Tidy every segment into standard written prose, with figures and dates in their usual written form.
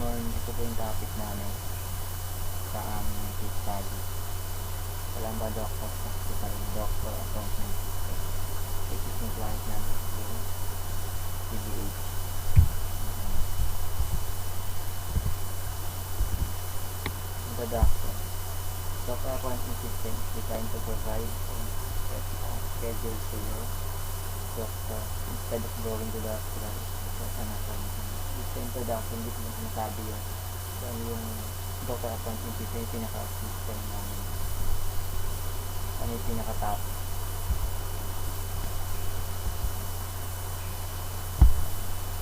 morning, ito po yung topic namin sa aming case study. Calamba Doctors Hospital Doctor Appointment System. Existing client namin yung PGH. Introduction. Doctor Appointment System is designed to provide a schedule to your doctor instead of going to the hospital for an appointment. Sa introduction, dito mo sinasabi yun kung yung doctor appointment system yung pinaka-system namin. Ano yung pinaka-top.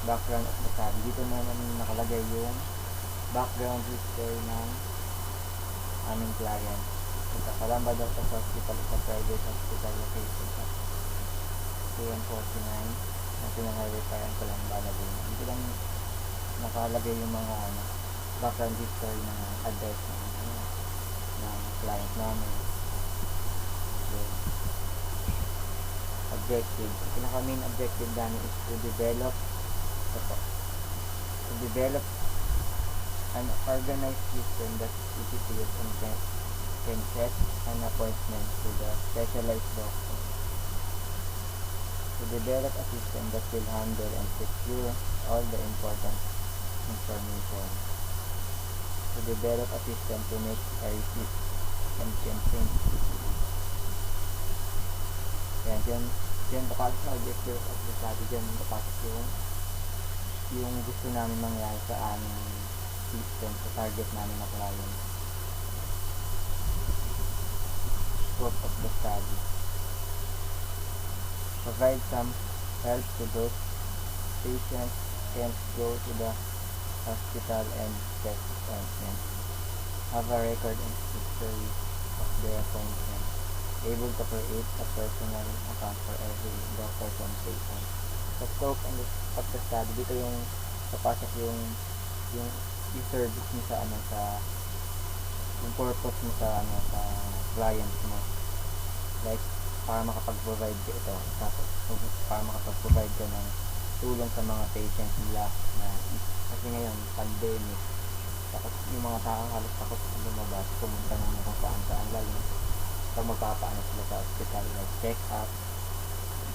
Background of the study. Dito naman nakalagay yung background history ng aming client. Ito, Calamba Doctors Hospital is a private hospital located at PM49 National Highway Parang Calamba, Laguna. Dito lang nakalagay yung mga background history ng address ng client namin. Okay. Objective. Ang pinaka-main objective namin is to develop an organized system that easily can set an appointment to the specialized doctor. To develop a system that will handle and secure all the important information. To develop a system to make a receipt and campaign. Yan kapasok na objective of the study. Yan kapasok yung gusto namin mangyari sa aming system, sa target namin na client. Scope of the study. Provide some help to those patients can't go to the hospital and get appointment. Have a record and history of their appointment. Able to create a personal account for every doctor and patient. Sa scope of the study, dito yung papasok yung service mo sa yung purpose mo sa client mo. Like, para makapag-provide ka ito, tapos para makapag-provide ka ng tulong sa mga patients nila na kasi ngayon pandemic, tapos yung mga tao halos takot lumabas, pumunta ng kung saan lalo pag magpapaano sila sa hospital, like check up,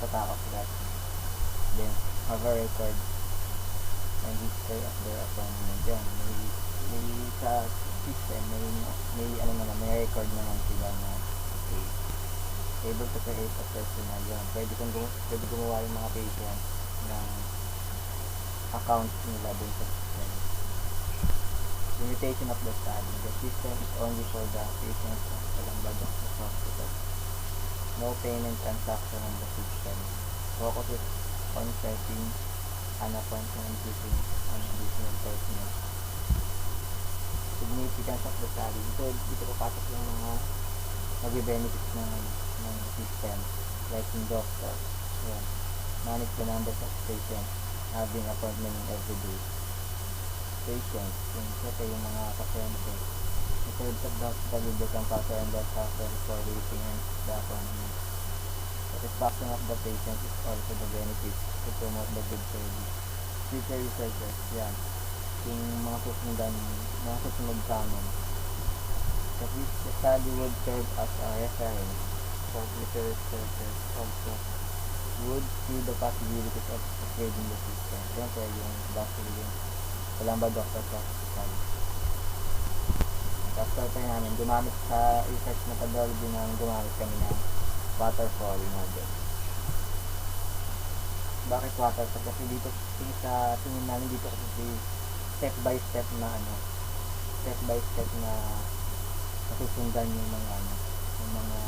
tatakot sila. Then have a record and history of their appointment. Yan, may sa system may record naman sila na okay, able to create a personal. Yan, pwede gumawa yung mga patient ng account nila dun sa system. Limitation of the study. The system is only for the patients of Calamba Doctors Hospital. No payment transaction on the system. Focuses on setting an appointment using an additional personnel. Significance of the study. Dito papasok yung mga mag-benefits ng system, like in doctor. Yan. Manage the numbers of patients having appointment in every day. Patients, yung mga pasyente. In terms of the hospital, will become faster and less hassle for waiting and the appointment. Satisfaction of the patient is also the benefit to promote the good service. Future researchers, yan. Yung mga susunod sa amin. The study would serve as a reference for future researchers also would see the possibilities of upgrading the system. Siyempre, yung basically yung Calamba Doctors Hospital. After namin, gumamit sa research methodology namin, gumamit kami ng waterfall model. Bakit waterfall? Kasi dito, sa tingin namin dito kasi step by step na susundan yung mga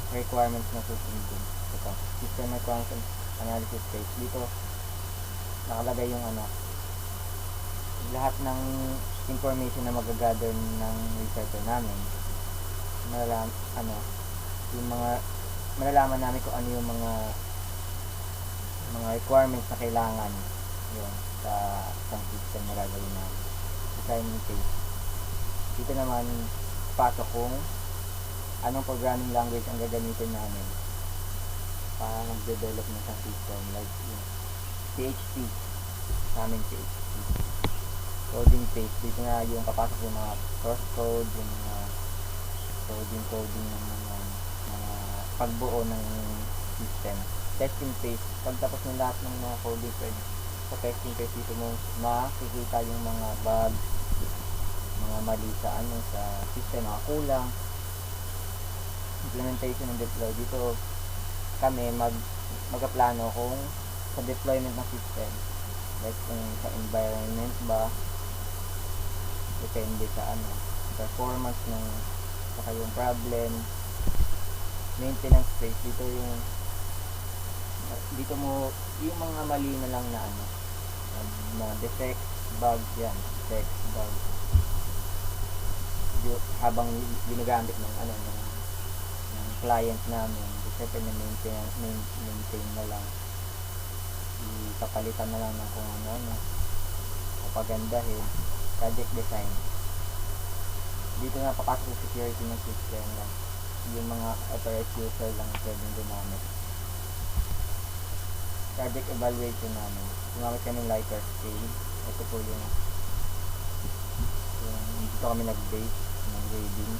requirements na susundin. Ito, system requirements analysis phase. Dito nakalagay yung lahat ng information na magagather ng researcher namin. Malalaman namin kung ano yung mga requirements na kailangan yun sa isang system na gagawin namin. Designing phase. Dito naman pasok kung anong programming language ang gagamitin namin para mag-develop ng isang system, like PHP, sa aming PHP. coding phase. Dito na yung papasok yung mga source code, yung mga coding ng mga pagbuo ng system. Testing phase, pagtapos ng lahat ng mga coding pwede sa testing phase, dito mo makikita yung mga bugs, mga mali sa sa system, mga kulang. Implementation and deploy, dito kami magaplano kung sa deployment ng system, like kung sa environment ba, depende sa performance ng saka yung problem. Maintenance phase, dito mo yung mga mali na lang na defects, bugs, yan, defects, bugs, habang ginagamit ng client namin, siyempre maintain na lang, ipapalitan na lang ng kung papagandahin. Project design, dito nga papasok yung security ng system lang, yung mga authorized user lang pwedeng gumamit. Project evaluation namin, gumamit kami ng Likert scale. Ito po yung dito kami nag-base ng grading.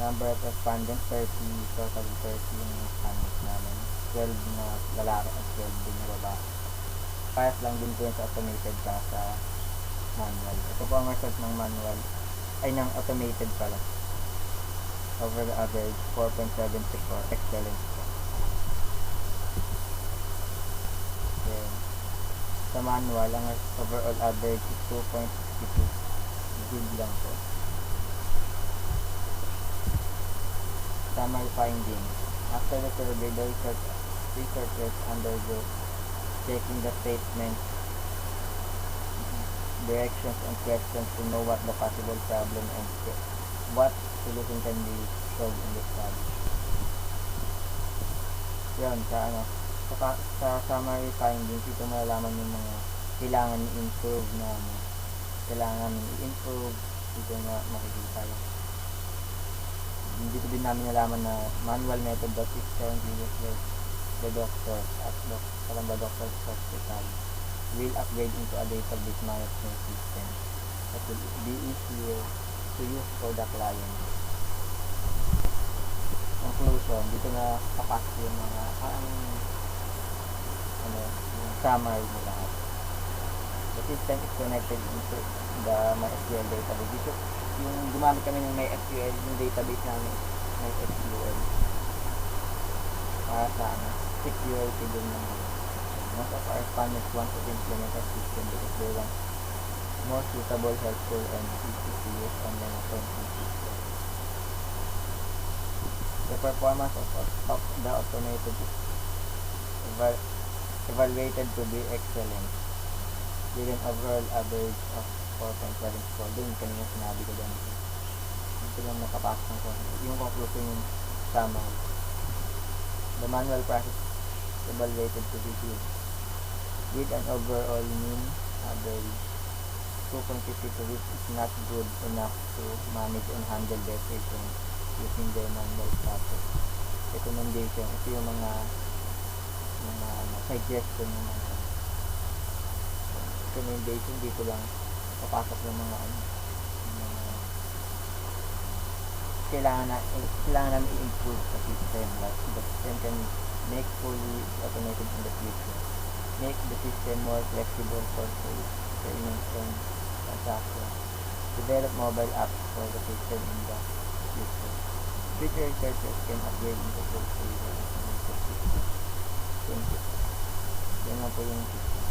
Number of respondents, 30, total 30 yung respondents namin. 12 na lalaki at 12 din na babae. Parehas lang din po yun sa automated sa manual. Ito po ang result ng manual, ay ng automated pala. Over the average, 4.74, excellent po. Then, sa manual, ang overall average is 2.62. Good lang po. Summary findings. After the survey, the researchers undergo checking the statement, directions, and questions to know what the possible problem and what solution can be solved in the study. Yun, sa summary findings, ito malalaman yung mga kailangan i-improve dito na makikita yun. Dito din namin nalaman na manual method that is currently used by the doctors at Calamba Doctors Hospital will upgrade into a database management system that will be easier to use for the client. Conclusion, dito na papasok yung mga yung summary mo lahat. The system is connected into the MySQL database. Dito yung gumamit kami ng MySQL, yung database namin MySQL para sa security din naman. Most of our respondents want to implement a system because they want more suitable, helpful, and easy to use online accounting system. The performance of the automated is evaluated to be excellent with an overall average of 4.74. Doon kanina sinabi ko dyan. Ito lang nakapasok ng yung conclusion yung summary. The manual process evaluated to be good with an overall mean average 2.52, which is not good enough to manage and handle their patients using their manual process. Recommendation, ito yung mga suggestion ng mga recommendation. Dito lang papasok ng mga kailangan namin i-improve sa system, like the system can make fully automated in the future, make the system more flexible for payments and transactions, develop mobile apps for the system in the future. Future researchers can upgrade into full flavor automated system. Thank you. Yan na po yung system.